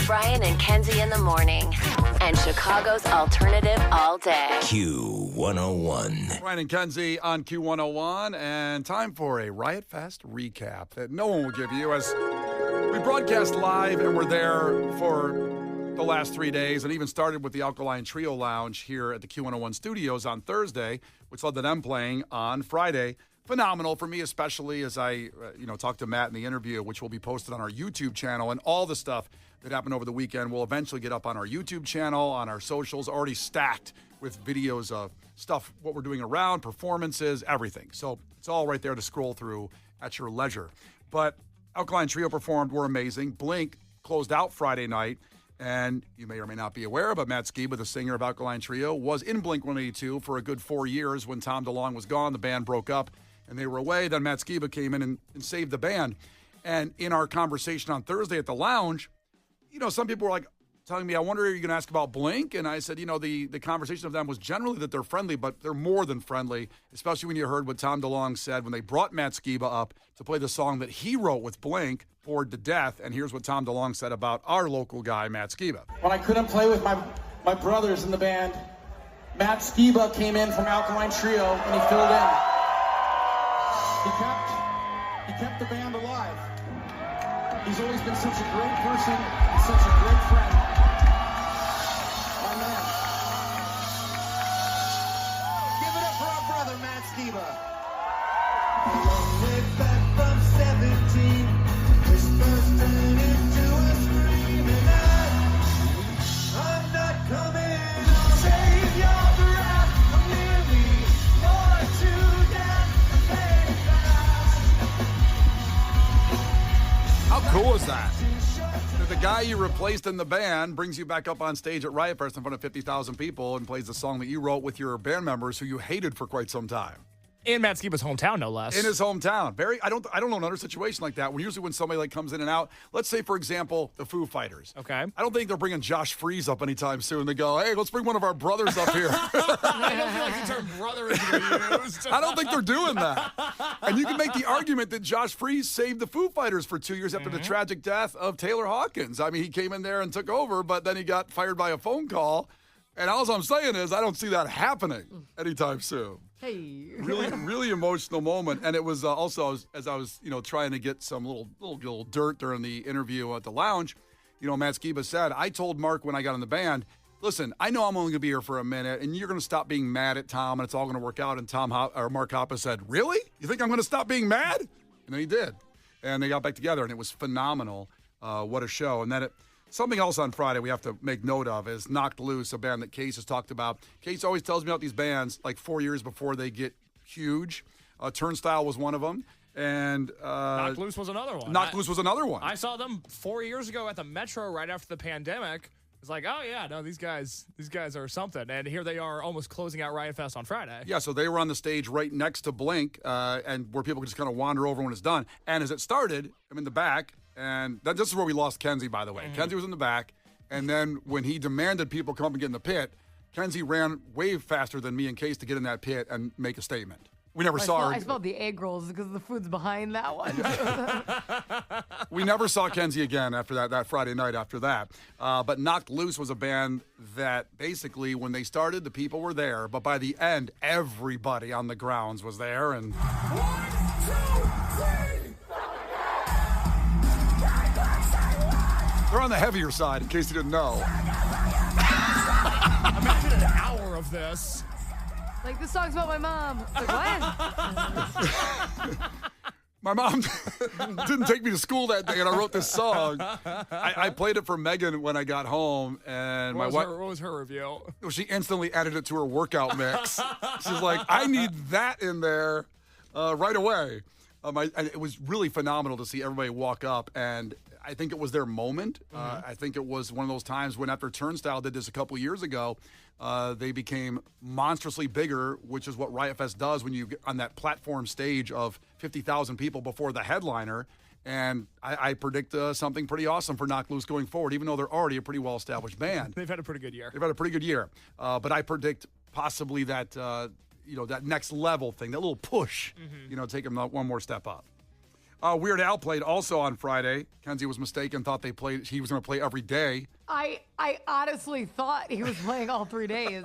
Brian and Kenzie in the morning. And Chicago's alternative all day. Q101. Brian and Kenzie on Q101, and time for a Riot Fest recap that no one will give you, as we broadcast live and we're there for the last 3 days, and even started with the Alkaline Trio Lounge here at the Q101 studios on Thursday, which led to them playing on Friday. Phenomenal for me, especially as I talked to Matt in the interview, which will be posted on our YouTube channel, and all the stuff that happened over the weekend will eventually get up on our YouTube channel, on our socials, already stacked with videos of stuff, what we're doing around, performances, everything. So it's all right there to scroll through at your leisure. But Alkaline Trio performed, were amazing. Blink closed out Friday night, and you may or may not be aware, but Matt Skiba, the singer of Alkaline Trio, was in Blink-182 for a good 4 years. When Tom DeLonge was gone, the band broke up, and they were away. Then Matt Skiba came in and saved the band. And in our conversation on Thursday at the lounge, some people were like telling me, I wonder, are you going to ask about Blink? And I said, the conversation of them was generally that they're friendly, but they're more than friendly, especially when you heard what Tom DeLonge said when they brought Matt Skiba up to play the song that he wrote with Blink, Bored to Death. And here's what Tom DeLonge said about our local guy, Matt Skiba. When I couldn't play with my brothers in the band, Matt Skiba came in from Alkaline Trio and he filled in. He kept the band alive. He's always been such a great person and such a great friend. My man. Give it up for our brother, Matt Skiba. Way back from 17, Christmas turned into a screaming I'm not coming, I'll save your breath. I'm nearly bored to death. How cool is that? That the guy you replaced in the band brings you back up on stage at Riot Fest in front of 50,000 people and plays the song that you wrote with your band members who you hated for quite some time. In Matt Skiba's hometown, no less. In his hometown. I don't know another situation like that. Usually when somebody comes in and out, let's say, for example, the Foo Fighters. Okay. I don't think they're bringing Josh Freese up anytime soon. They go, hey, let's bring one of our brothers up here. I don't feel like the term brother is going to be used. I don't think they're doing that. And you can make the argument that Josh Freese saved the Foo Fighters for 2 years after the tragic death of Taylor Hawkins. I mean, he came in there and took over, but then he got fired by a phone call. And all I'm saying is I don't see that happening anytime soon. Hey. Really emotional moment. And it was also, as I was, trying to get some little dirt during the interview at the lounge, Matt Skiba said, I told Mark when I got in the band, listen, I know I'm only going to be here for a minute, and you're going to stop being mad at Tom, and it's all going to work out. And Mark Hoppe said, really? You think I'm going to stop being mad? And then he did. And they got back together, and it was phenomenal. What a show. And then something else on Friday we have to make note of is Knocked Loose, a band that Case has talked about. Case always tells me about these bands like 4 years before they get huge. Turnstile was one of them. And Knocked Loose was another one. Loose was another one. I saw them 4 years ago at the Metro right after the pandemic. It's like, oh, yeah, no, these guys are something. And here they are almost closing out Riot Fest on Friday. Yeah, so they were on the stage right next to Blink, and where people could just kind of wander over when it's done. And as it started, I'm in the back. And this is where we lost Kenzie, by the way. Kenzie was in the back. And then when he demanded people come up and get in the pit, Kenzie ran way faster than me and Case to get in that pit and make a statement. We never saw her. I smelled the egg rolls because the food's behind that one. We never saw Kenzie again after that Friday night after that. But Knocked Loose was a band that basically when they started, the people were there. But by the end, everybody on the grounds was there. And 1, 2, 3. They're on the heavier side, in case you didn't know. Imagine an hour of this. Like, this song's about my mom. It's like, what? My mom didn't take me to school that day, and I wrote this song. I played it for Megan when I got home, and what was her review? She instantly added it to her workout mix. She's like, I need that in there right away. It was really phenomenal to see everybody walk up, and I think it was their moment. I think it was one of those times when after Turnstile did this a couple years ago, they became monstrously bigger, which is what Riot Fest does when you get on that platform stage of 50,000 people before the headliner. And I predict something pretty awesome for Knocked Loose going forward, even though they're already a pretty well-established band. They've had a pretty good year. But I predict possibly that, that next level thing, that little push, take them one more step up. Weird Al played also on Friday. Kenzie was mistaken, thought he was going to play every day. I honestly thought he was playing all 3 days.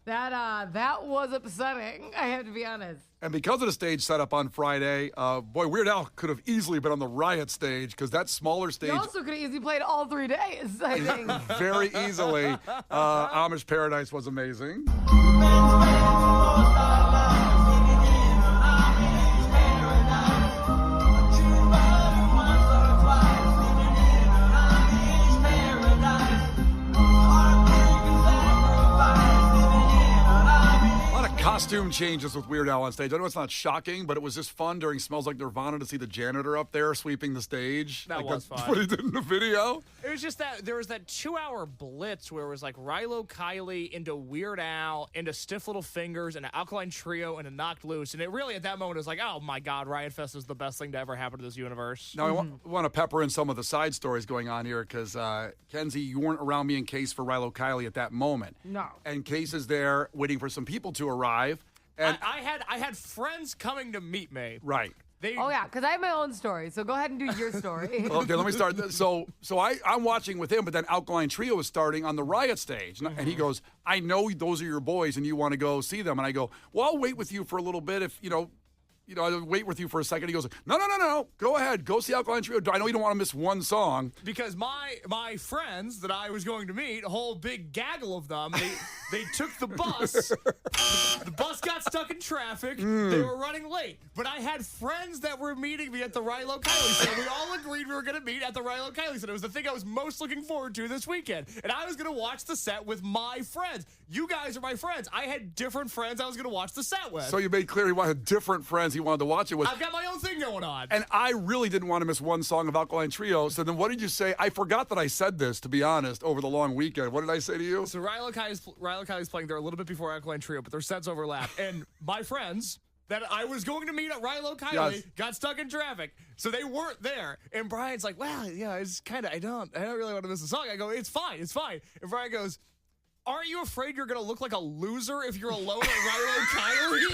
That was upsetting. I have to be honest. And because of the stage setup on Friday, Weird Al could have easily been on the Riot stage because that smaller stage. He also could have easily played all 3 days, I think. Very easily. Amish Paradise was amazing. Costume changes with Weird Al on stage. I know it's not shocking, but it was just fun during Smells Like Nirvana to see the janitor up there sweeping the stage. That was fun. That's what he did in the video. It was just that there was that 2-hour blitz where it was like Rilo Kiley into Weird Al, into Stiff Little Fingers, and an Alkaline Trio, and a Knocked Loose. And it really, at that moment, was like, oh my God, Riot Fest is the best thing to ever happen to this universe. Now, I want to pepper in some of the side stories going on here because, Kenzie, you weren't around me and Case for Rilo Kiley at that moment. No. And Case is there waiting for some people to arrive. And I had friends coming to meet me. Right. Oh, yeah, because I have my own story, so go ahead and do your story. Okay, let me start. So I'm watching with him, but then Alkaline Trio is starting on the Riot stage. And he goes, I know those are your boys and you want to go see them. And I go, well, I'll wait with you for a little bit if, I'll wait with you for a second. He goes, no. Go ahead. Go see Alkaline Trio. I know you don't want to miss one song. Because my friends that I was going to meet, a whole big gaggle of them, they took the bus. The bus got stuck in traffic. They were running late. But I had friends that were meeting me at the Rilo Kiley set. We all agreed we were going to meet at the Rilo Kiley set. It was the thing I was most looking forward to this weekend. And I was going to watch the set with my friends. You guys are my friends. I had different friends I was going to watch the set with. So you made clear you wanted different friends he wanted to watch it with. I've got my own thing going on. And I really didn't want to miss one song of Alkaline Trio. So then what did you say? I forgot that I said this, to be honest, over the long weekend. What did I say to you? So Rilo Kiley's playing there a little bit before Alkaline Trio, but their sets overlap. And my friends that I was going to meet at Rilo Kiley got stuck in traffic. So they weren't there. And Brian's like, well, yeah, it's kind of, I don't really want to miss a song. I go, it's fine. And Brian goes, aren't you afraid you're going to look like a loser if you're alone at Rilo Kiley?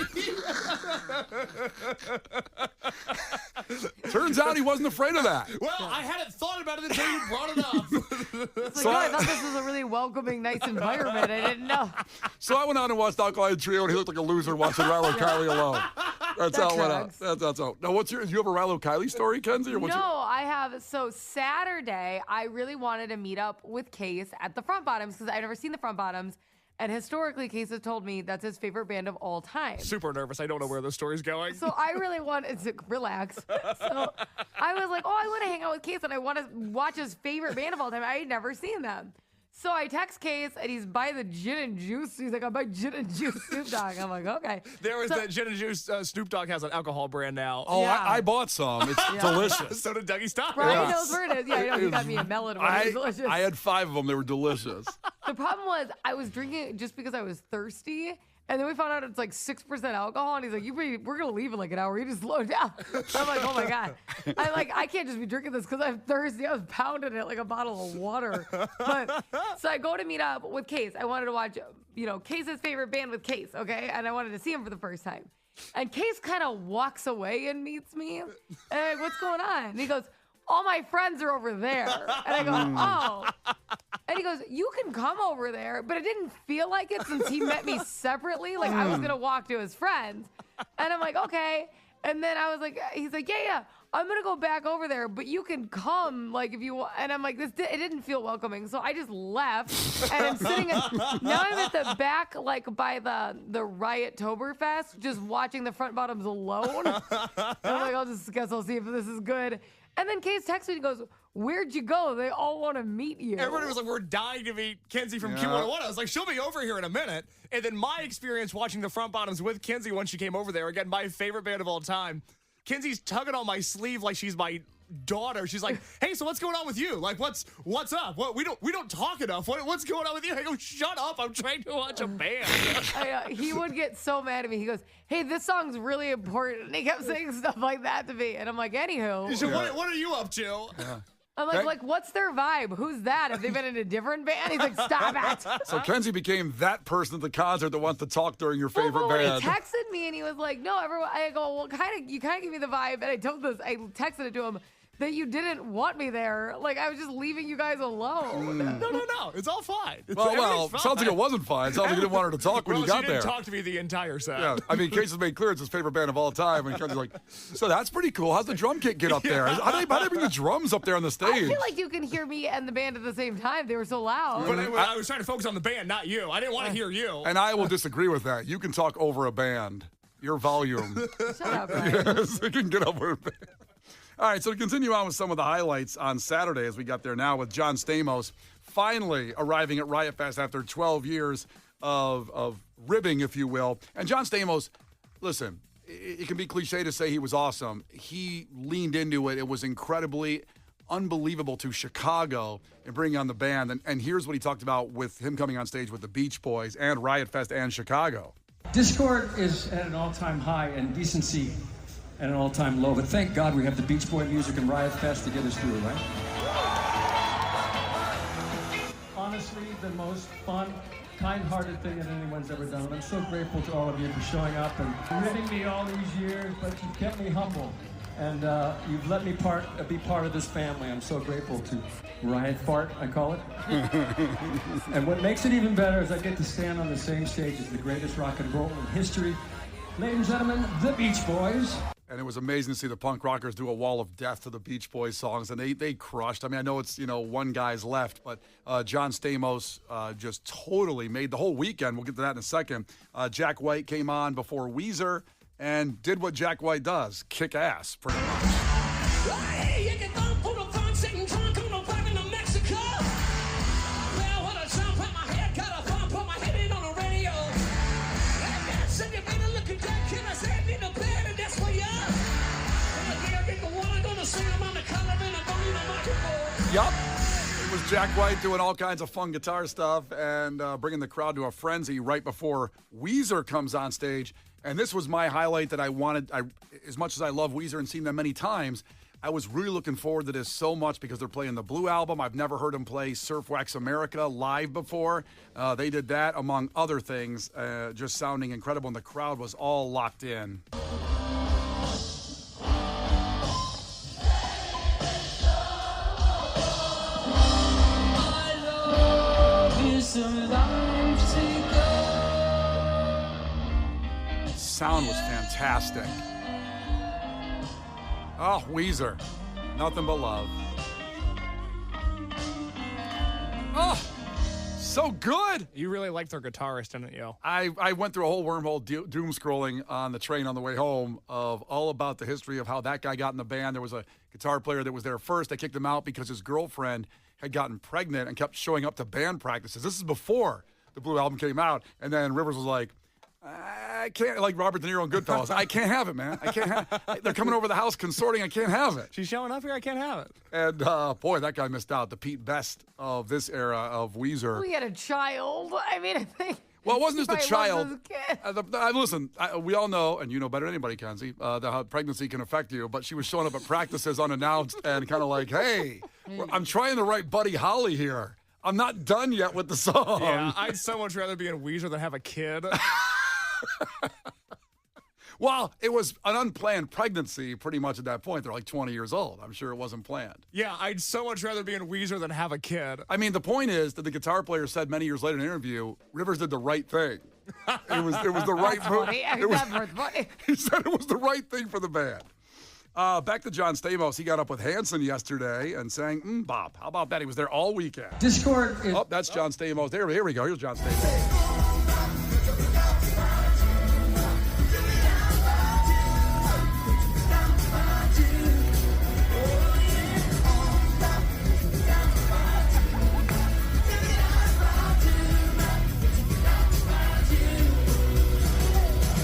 Turns out he wasn't afraid of that. Well, I hadn't thought about it until you brought it up. It's like, I thought this was a really welcoming, nice environment. I didn't know. So I went on and watched Alkaline Trio, and he looked like a loser watching Rilo Kiley alone. That's how it went out. That's how. Now, do you have a Rilo Kiley story, Kenzie? I have. So Saturday, I really wanted to meet up with Case at the Front Bottoms because I've never seen the Front Bottoms. And historically, Case has told me that's his favorite band of all time. Super nervous. I don't know where this story's going. So I really wanted to relax. So I was like, I want to hang out with Case and I want to watch his favorite band of all time. I had never seen them. So I text Case and he's by the gin and juice. He's like, I'm by gin and juice Snoop Dogg. I'm like, okay. There was that gin and juice. Snoop Dogg has an alcohol brand now. Oh, yeah. I bought some. It's delicious. So did Dougie Stein. Brian knows where it is. Yeah, I know he got me a melon one. It was delicious. I had 5 of them. They were delicious. The problem was I was drinking it just because I was thirsty. And then we found out it's like 6% alcohol. And he's like, we're going to leave in like an hour. You just slow down. So I'm like, oh my God. I can't just be drinking this because I'm thirsty. I was pounding it like a bottle of water. So I go to meet up with Case. I wanted to watch, Case's favorite band with Case, okay? And I wanted to see him for the first time. And Case kind of walks away and meets me. And I'm like, what's going on? And he goes, all my friends are over there. And I go, oh. And he goes, you can come over there. But it didn't feel like it since he met me separately. Like I was going to walk to his friends. And I'm like, okay. And then I was like, he's like, yeah, I'm going to go back over there. But you can come like if you want. And I'm like, it didn't feel welcoming. So I just left. And I'm sitting now I'm at the back like by the Riot Toberfest just watching the Front Bottoms alone. And I'm like, guess I'll see if this is good. And then Case texts me and goes, where'd you go? They all want to meet you. Everybody was like, we're dying to meet Kenzie from Q101. I was like, she'll be over here in a minute. And then my experience watching the Front Bottoms with Kenzie when she came over there, again, my favorite band of all time, Kenzie's tugging on my sleeve like she's my daughter. She's like, hey, so what's going on with you? Like, what's up? We don't talk enough. What's going on with you? I go, shut up. I'm trying to watch a band. He would get so mad at me. He goes, hey, this song's really important. And he kept saying stuff like that to me. And I'm like, anywho. So what are you up to? Yeah. I'm like, what's their vibe? Who's that? Have they been in a different band? He's like, stop it. So Kenzie became that person at the concert that wants to talk during your favorite When band. he texted me and he was like, no, everyone. I go, well, you kind of give me the vibe. And I texted it to him that you didn't want me there. Like, I was just leaving you guys alone. No. It's all fine. Well, Fine. sounds like it wasn't fine. Sounds like you didn't want her to talk when you got she there. didn't talk to me the entire set. Yeah, I mean, Case has made clear it's his favorite band of all time. And Kenzie's like, so that's pretty cool. How's the drum kit get up there? How do they bring the drums up there on the stage? I feel like you can hear me and the band at the same time. They were so loud. But I was trying to focus on the band, not you. I didn't want to hear you. And I will disagree with that. You can talk over a band. Your volume. Shut up, Ryan. Yes, you can get over a band. All right, so to continue on with some of the highlights on Saturday as we got there now with John Stamos finally arriving at Riot Fest after 12 years of ribbing, if you will. And John Stamos, listen, it can be cliche to say he was awesome. He leaned into it. It was incredibly unbelievable to Chicago and bringing on the band. And here's what he talked about with him coming on stage with the Beach Boys and Riot Fest and Chicago. Discord is at an all-time high and decency at an all-time low, but thank God we have the Beach Boy music and Riot Fest to get us through, right? Honestly, the most fun, kind-hearted thing that anyone's ever done, and I'm so grateful to all of you for showing up and ribbing me all these years, but you've kept me humble, and you've let me be part of this family. I'm so grateful to Riot Fart, I call it. And what makes it even better is I get to stand on the same stage as the greatest rock and roll in history. Ladies and gentlemen, the Beach Boys. And it was amazing to see the punk rockers do a wall of death to the Beach Boys songs, and they crushed. I mean, I know it's, one guy's left, but John Stamos just totally made the whole weekend. We'll get to that in a second. Jack White came on before Weezer and did what Jack White does, kick ass, pretty much. Yup. It was Jack White doing all kinds of fun guitar stuff and bringing the crowd to a frenzy right before Weezer comes on stage. And this was my highlight that I wanted. As much as I love Weezer and seen them many times, I was really looking forward to this so much because they're playing the Blue Album. I've never heard them play Surf Wax America live before. They did that, among other things, just sounding incredible, and the crowd was all locked in. Sound was fantastic. Oh, Weezer. Nothing but love. Oh, so good. You really liked their guitarist, didn't you? I went through a whole wormhole doom scrolling on the train on the way home of all about the history of how that guy got in the band. There was a guitar player that was there first. They kicked him out because his girlfriend had gotten pregnant and kept showing up to band practices. This is before the Blue Album came out. And then Rivers was like, I can't, like Robert De Niro and Goodfellas. I can't have it, man. I can't have they're coming over the house consorting. I can't have it. She's showing up here. I can't have it. And, boy, that guy missed out. The Pete Best of this era of Weezer. We had a child. I mean, I think. Well, it wasn't just a child. Listen, we all know, and you know better than anybody, Kenzie, how pregnancy can affect you. But she was showing up at practices unannounced and kind of like, hey, I'm trying to write Buddy Holly here. I'm not done yet with the song. Yeah, I'd so much rather be in Weezer than have a kid. Well, it was an unplanned pregnancy pretty much at that point. They're like 20 years old. I'm sure it wasn't planned. Yeah, I'd so much rather be in Weezer than have a kid. I mean, the point is that the guitar player said many years later in an interview, Rivers did the right thing. It was the right move. He said it was the right thing for the band. Back to John Stamos. He got up with Hanson yesterday and sang Bop. How about that? He was there all weekend. Discord is... Oh, that's John Stamos. Here we go. Here's John Stamos.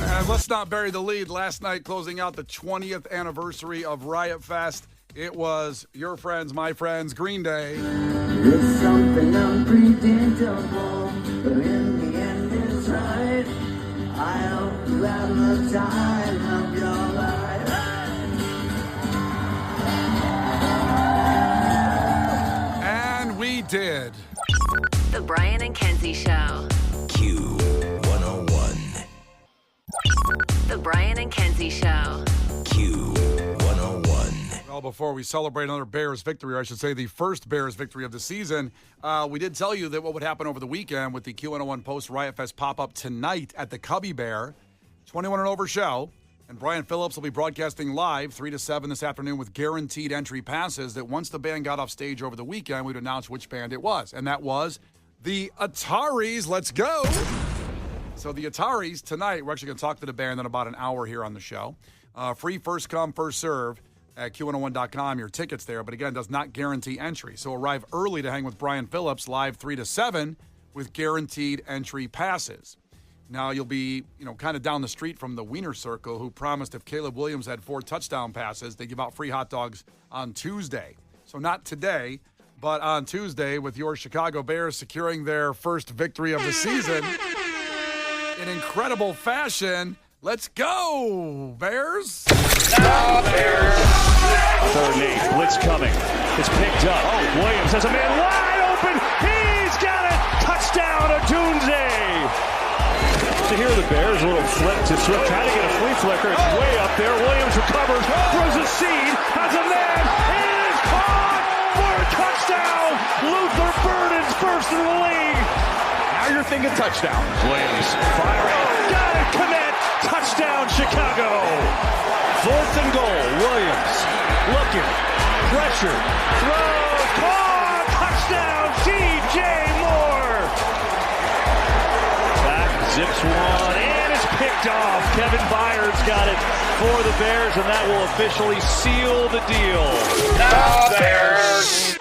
And let's not bury the lead. Last night, closing out the 20th anniversary of Riot Fest, it was your friends, my friends, Green Day. It's something unpredictable, but in the end it's right. I hope you have the time of your life. we did. The Brian and Kenzie Show. Q101. The Brian and Kenzie Show. Q101. Well, before we celebrate another Bears victory, or I should say the first Bears victory of the season, we did tell you that what would happen over the weekend with the Q101 Post Riot Fest pop-up tonight at the Cubby Bear, 21 and over show. And Brian Phillips will be broadcasting live 3 to 7 this afternoon with guaranteed entry passes that once the band got off stage over the weekend, we'd announce which band it was. And that was the Ataris. Let's go. So the Ataris tonight, we're actually going to talk to the band in about an hour here on the show. Free first come, first serve at Q101.com. Your tickets there, but again, does not guarantee entry. So arrive early to hang with Brian Phillips live 3 to 7 with guaranteed entry passes. Now you'll be, kind of down the street from the Wiener Circle, who promised if Caleb Williams had 4 touchdown passes, they give out free hot dogs on Tuesday. So not today, but on Tuesday, with your Chicago Bears securing their first victory of the season in incredible fashion. Let's go, Bears! Bears. Third and 8, blitz coming. It's picked up. Oh, Williams has a man wide open. He's got it. Touchdown, Odunze. To hear the Bears, a little flip to Swift, trying to get a flea flicker. It's way up there. Williams recovers, throws a seed, has a man, and it's caught for a touchdown. Luther Burden's first in the league. Now you're thinking touchdown. Williams firing. Got it, commit. Touchdown, Chicago. 4th and goal. Williams looking, pressure, throw, caught, touchdown, DJ Moore. Zips one, and it's picked off. Kevin Byard's got it for the Bears, and that will officially seal the deal. The Bears!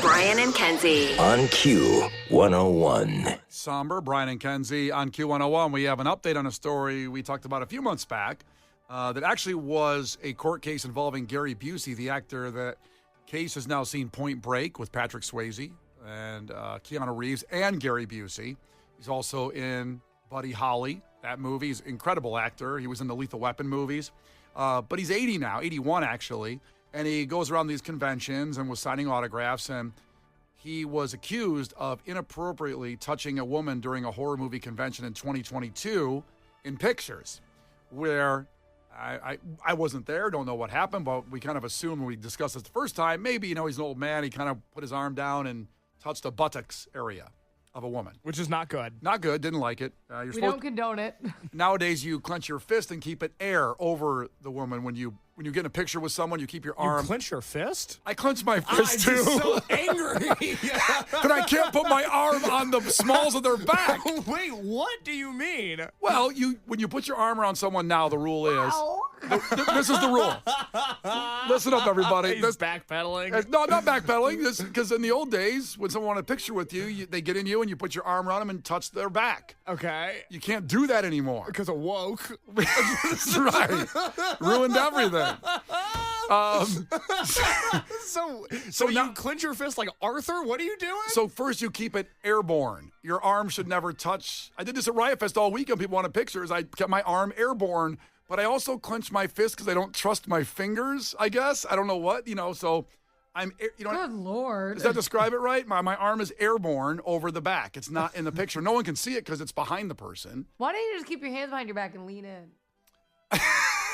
Brian and Kenzie. On Q101. Somber, Brian and Kenzie on Q101. We have an update on a story we talked about a few months back that actually was a court case involving Gary Busey, the actor. That case has now seen Point Break with Patrick Swayze and Keanu Reeves and Gary Busey. He's also in Buddy Holly, that movie. He's an incredible actor. He was in the Lethal Weapon movies. But he's 80 now, 81 actually, and he goes around these conventions and was signing autographs, and he was accused of inappropriately touching a woman during a horror movie convention in 2022 in pictures, where I wasn't there, don't know what happened, but we kind of assumed when we discussed this the first time, maybe, he's an old man, he kind of put his arm down and touched the buttocks area of a woman. Which is not good. Not good, didn't like it. We don't condone it. Nowadays, you clench your fist and keep it air over the woman. When you get in a picture with someone, you keep your arm. You clench your fist? I clench my fist, I'm too. just so angry. That I can't put my arm on the smalls of their back. Wait, what do you mean? Well, when you put your arm around someone now, the rule is, this is the rule. Listen up, everybody. He's backpedaling. No, not backpedaling. Because in the old days, when someone wanted a picture with you, they get in you and you put your arm around them and touch their back. Okay. You can't do that anymore. Because of woke. That's right. Ruined everything. So you clench your fist like Arthur? What are you doing? So first you keep it airborne. Your arm should never touch. I did this at Riot Fest all weekend. People wanted pictures. I kept my arm airborne, but I also clenched my fist because I don't trust my fingers, I guess. I don't know what, so I'm, Good Lord. Does that describe it right? My arm is airborne over the back. It's not in the picture. No one can see it because it's behind the person. Why don't you just keep your hands behind your back and lean in?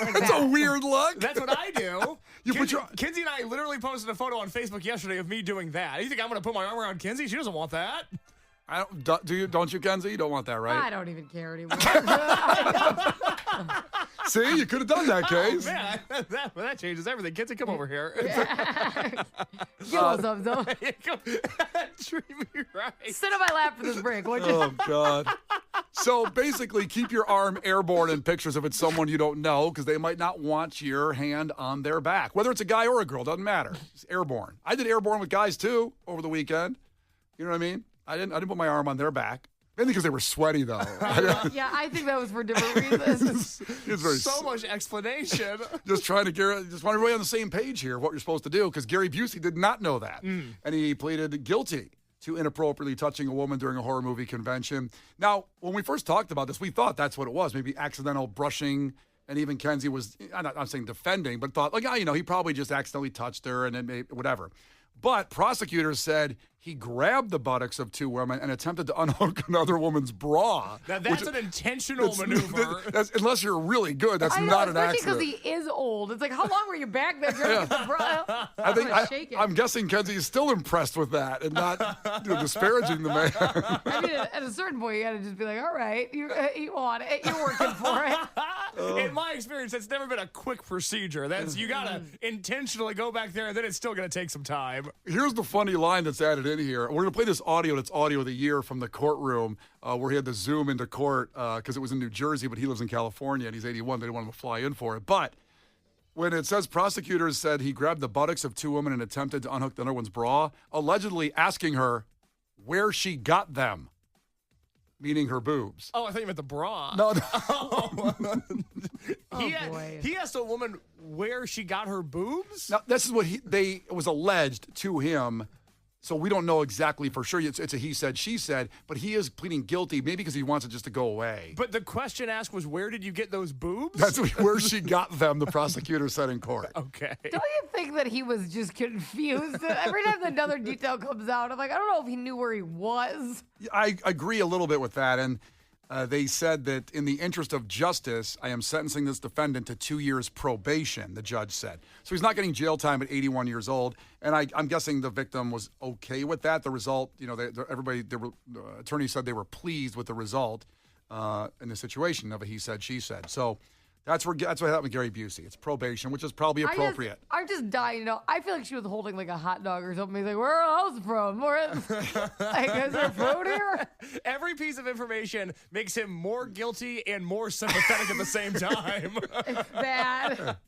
Like That's a weird look. That's what I do. Put your Kenzie and I literally posted a photo on Facebook yesterday of me doing that. You think I'm going to put my arm around Kenzie? She doesn't want that. I don't, do you? Don't you, Kenzie? You don't want that, right? I don't even care anymore. See, you could have done that, Case. Oh, man, that changes everything. Kenzie, come over here. Give us some. Treat me right. Sit on my lap for this break, would you? Oh, God. So basically, keep your arm airborne in pictures if it's someone you don't know, because they might not want your hand on their back. Whether it's a guy or a girl, doesn't matter. It's airborne. I did airborne with guys, too, over the weekend. You know what I mean? I didn't put my arm on their back. Mainly because they were sweaty, though. Yeah, I think that was for different reasons. It's very so much explanation. just want everybody on the same page here of what you're supposed to do, because Gary Busey did not know that. And he pleaded guilty to inappropriately touching a woman during a horror movie convention. Now, when we first talked about this, we thought that's what it was, maybe accidental brushing, and even Kenzie was, I'm not saying defending, but thought, he probably just accidentally touched her and then maybe whatever. But prosecutors said he grabbed the buttocks of two women and attempted to unhook another woman's bra. Now, that's an intentional maneuver. Unless you're really good, that's not an accident. Especially because he is old. It's like, how long were you back there drinking the bra? I'm guessing Kenzie is still impressed with that and not disparaging the man. I mean, at a certain point, you got to just be like, all right, you want it. You're working for it. In my experience, it's never been a quick procedure. You got to intentionally go back there, and then it's still going to take some time. Here's the funny line that's added in here. We're going to play this audio that's audio of the year from the courtroom where he had to zoom into court because it was in New Jersey, but he lives in California and he's 81. They didn't want him to fly in for it. But when it says prosecutors said he grabbed the buttocks of two women and attempted to unhook the other one's bra, allegedly asking her where she got them, meaning her boobs. Oh, I thought you meant the bra. No. He asked a woman where she got her boobs? Now, this is what it was alleged to him. So we don't know exactly for sure. It's a he said, she said, but he is pleading guilty, maybe because he wants it just to go away. But the question asked was, where did you get those boobs? That's where she got them, the prosecutor said in court. Okay. Don't you think that he was just confused? Every time another detail comes out, I'm like, I don't know if he knew where he was. I agree a little bit with that. And they said that in the interest of justice, I am sentencing this defendant to 2 years probation, the judge said. So he's not getting jail time at 81 years old. And I'm guessing the victim was okay with that. The result, the attorney said they were pleased with the result in the situation of a he said, she said. So that's what happened with Gary Busey. It's probation, which is probably appropriate. I'm just dying to know. I feel like she was holding like a hot dog or something. He's like, where are those from? Is there food here? Every piece of information makes him more guilty and more sympathetic at the same time. It's bad.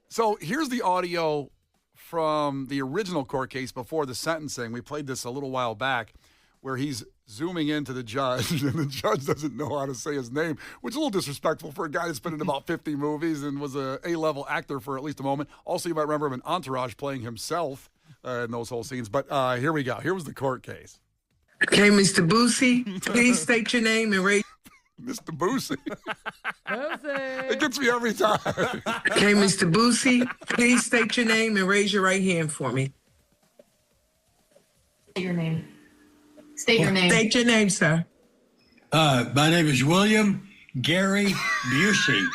So here's the audio from the original court case before the sentencing. We played this a little while back where he's zooming into the judge, and the judge doesn't know how to say his name, which is a little disrespectful for a guy that's been in about 50 movies and was a A-level actor for at least a moment. Also, you might remember him in Entourage playing himself in those whole scenes. But here we go. Here was the court case. Okay, Mr. Busey, please state your name and raise. Mr. Busey. Busey. It gets me every time. Okay, Mr. Busey, please state your name and raise your right hand for me. State your name. State your name. State your name, sir. My name is William Gary Busey.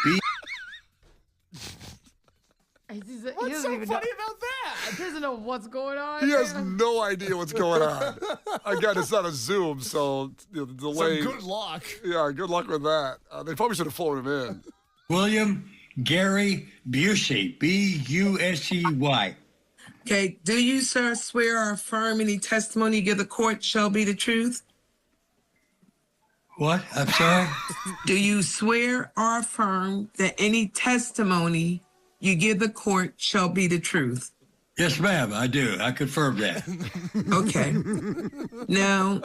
What's so funny about that? He doesn't know what's going on. He has no idea what's going on. Again, it's not a Zoom, so the delay. So good luck. Yeah, good luck with that. They probably should have flown him in. William Gary Busey. Busey. Okay, do you, sir, swear or affirm any testimony you give the court shall be the truth? What? I'm sorry? Do you swear or affirm that any testimony you give the court shall be the truth? Yes, ma'am, I do. I confirm that. Okay. Now,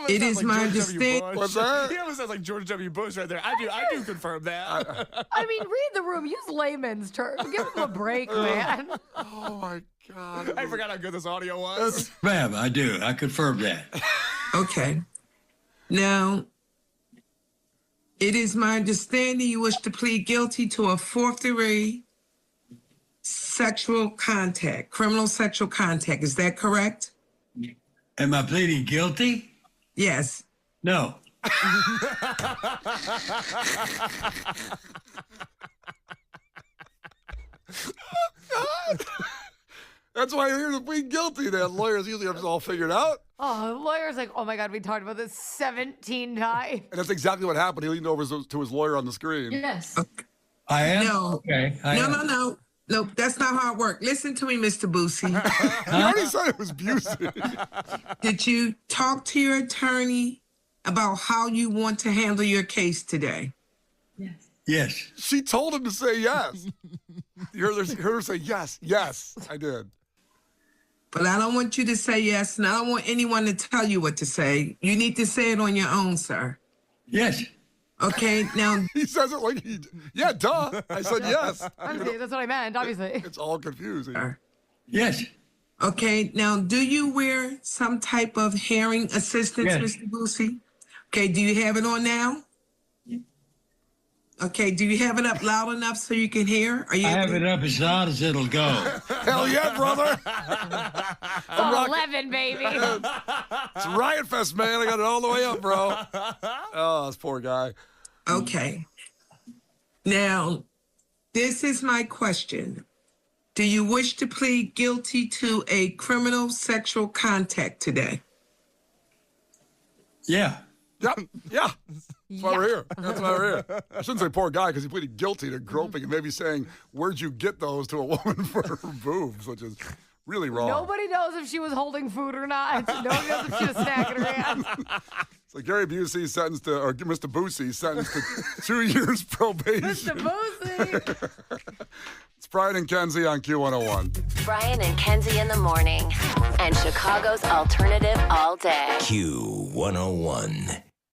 it is my understanding. What's that? He almost sounds like George W. Bush right there. I do confirm that. I mean, read the room. Use layman's terms. Give him a break, man. Oh, my God. I forgot how good this audio was. Ma'am, I do. I confirm that. Okay. Now, it is my understanding you wish to plead guilty to a fourth-degree sexual contact, criminal sexual contact. Is that correct? Am I pleading guilty? Yes. No. That's why you're here to plead guilty. That lawyers usually have it all figured out. Oh, the lawyer's like, oh my God, we talked about this 17 times. And that's exactly what happened. He leaned over to his lawyer on the screen. Yes. Okay. I am? No. Okay. No. Nope, that's not how it works. Listen to me, Mr. Busey. He already said it was Busey. Did you talk to your attorney about how you want to handle your case today? Yes. Yes. She told him to say yes. You heard her say yes. Yes, I did. But I don't want you to say yes, and I don't want anyone to tell you what to say. You need to say it on your own, sir. Yes. Okay, now... He says it like yeah, duh. I said yes. Obviously, that's what I meant, obviously. It's all confusing. Yes. Okay, now, do you wear some type of hearing assistance, Yes. Mr. Busey? Okay, do you have it on now? Okay, do you have it up loud enough so you can hear? Are you I able have to- it up as loud as it'll go. Hell yeah, brother. It's on 11, baby. It's Riot Fest, man. I got it all the way up, bro. Oh, this poor guy. Okay. Now, this is my question. Do you wish to plead guilty to a criminal sexual contact today? Yeah. Yep. Yeah. That's why we're here. That's why we're here. I shouldn't say poor guy because he pleaded guilty to groping and maybe saying, where'd you get those to a woman for her boobs, which is really wrong. Nobody knows if she was holding food or not. Nobody knows if she was snacking her hands. So Gary Busey sentenced to, or Mr. Busey sentenced to 2 years probation. Mr. Busey. It's Brian and Kenzie on Q101. Brian and Kenzie in the morning. And Chicago's alternative all day. Q101.